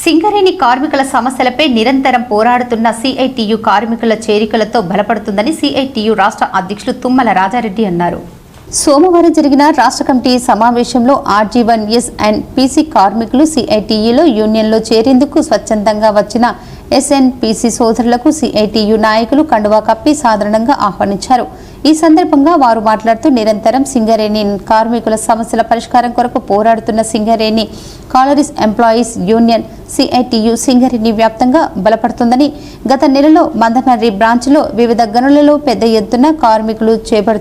సింగరేణి కార్మికుల సమస్యలపై నిరంతరం పోరాడుతున్న సిఐటియు కార్మికుల చేరికలతో బలపడుతుందని సిఐటియు రాష్ట్ర అధ్యక్షులు తుమ్మల రాజారెడ్డి అన్నారు. సోమవారం జరిగిన రాష్ట్ర కమిటీ సమావేశంలో RG1S అండ్ PC కార్మికులు సిఐటియులో యూనియన్లో చేరేందుకు స్వచ్ఛందంగా వచ్చిన SNPC సోదరులకు సిఐటియు నాయకులు కండువా కప్పి సాధారణంగా ఆహ్వానించారు. ఈ సందర్భంగా వారు మాట్లాడుతూ నిరంతరం సింగరేణి కార్మికుల సమస్యల పరిష్కారం కొరకు పోరాడుతున్న Singareni collieries employees union CITU Singareni వ్యాప్తంగా బలపడుతుందని, గత నెలలో మందమర్రి బ్రాంచ్లో వివిధ గనులలో పెద్ద ఎత్తున కార్మికులు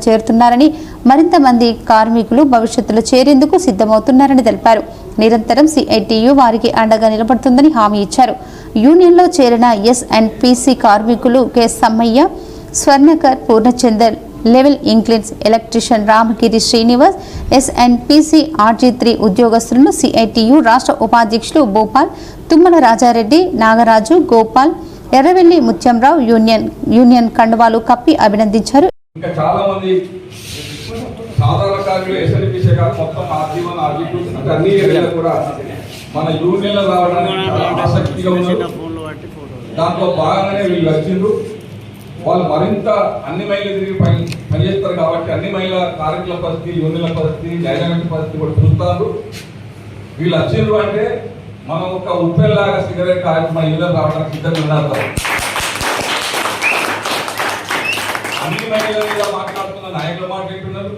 చేరుతున్నారని, మరింత మంది కార్మికులు భవిష్యత్తులో చేరేందుకు సిద్ధమవుతున్నారని తెలిపారు. నిరంతరం సిఐటియు వారికి అండగా నిలబడుతుందని హామీ ఇచ్చారు. యూనియన్లో చేరిన SNPC కార్మికులు K Sammaiah, Swarnakar, Purnachander, level inclines, electrician Ramagiri Srinivas, SNPC RG3 ఉద్యోగస్తులను సిఐటియు రాష్ట్ర ఉపాధ్యక్షులు భూపాల్, తుమ్మల రాజారెడ్డి, నాగరాజు, గోపాల్, ఎర్రవెల్లి ముత్యంరావు యూనియన్ కండువాలు కప్పి అభినందించారు. సాధారణ కార్మికులు SNPC మొత్తం RG1, RG2 అన్ని కూడా మన యూనియన్లో రావడానికి ఆసక్తిగా ఉన్నారు. దాంట్లో భాగంగానే వీళ్ళు వచ్చిండ్రు. వాళ్ళు మరింత అన్ని మైళ్ళు తిరిగి పనిచేస్తారు కాబట్టి అన్ని మైళ్ళ కార్మికుల పరిస్థితి, యూనియన్ల పరిస్థితి, న్యాయమైన పరిస్థితి కూడా చూస్తారు. వీళ్ళు వచ్చిండ్రు అంటే మనం ఒక ఉప్పెల్లాగా సిగరెట్ కార్యక్రమం యూనియన్ రావడానికి సిద్ధంగా ఉన్నారు. అన్ని మైళ్ళ మీద మాట్లాడుతున్న నాయకులు మాట్లాడుతున్నారు,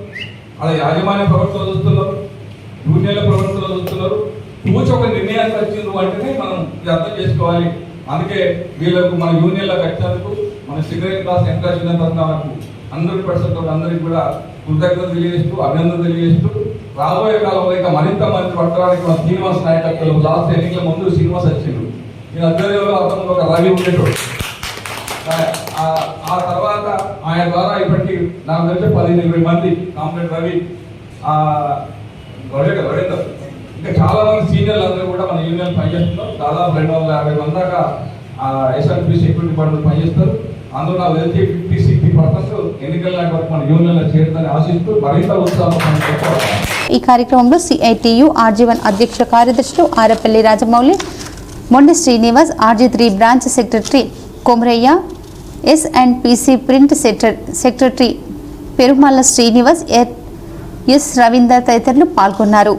అలా యాజమాన్య ప్రభుత్వాలు చూస్తున్నారు, యూనియన్ల ప్రభుత్వాలు చూస్తున్నారు. కూర్చొని ఒక నిర్ణయానికి వచ్చిండ్రు అంటేనే మనం అర్థం చేసుకోవాలి. అందుకే వీళ్ళకు మన యూనియన్లకు వచ్చినందుకు మన సిగరెట్ క్లాస్ ఎంకరేజ్ తరఫునకు 100% అందరికి కూడా కృతజ్ఞత తెలియజేస్తూ, అభినందన తెలియజేస్తూ, రాబోయే కాలంలో ఇంకా మరింత మంది పట్టడానికి మన శ్రీనివాస్ నాయకత్వం లాస్ట్ ఎన్నికల ముందు శ్రీనివాస్ వచ్చిండు. నేను అధ్వర్యంలో అతను ఒక రవి ఉండేటోడు. ఆ తర్వాత ఆయన ద్వారా ఇప్పటికీ నాకు తెలిసి 15-20 మంది కాంప్లెంట్ రవి, రవీందర్, ఇంకా చాలా మంది సీనియర్లు అందరూ కూడా మన యూనియన్ పనిచేస్తున్నారు. దాదాపు 250 మంది దాకా SNPC సెక్యూరిటీ డిపార్ట్మెంట్ పనిచేస్తారు. అందులో నాకు తెలిసి 50-60% ఎన్నికల నాటి వరకు మన యూనియన్లో చేరుతుందని ఆశిస్తూ మరింత ఉత్సాహం. ఈ కార్యక్రమంలో సిఐటియు RG1 అధ్యక్ష కార్యదర్శులు Arapalli Rajamouli, Mondi Srinivas, RG3 branch secretary Komaraiah, SNPC print secretary Perumalla Srinivas, S Ravinder తదితరులు పాల్గొన్నారు.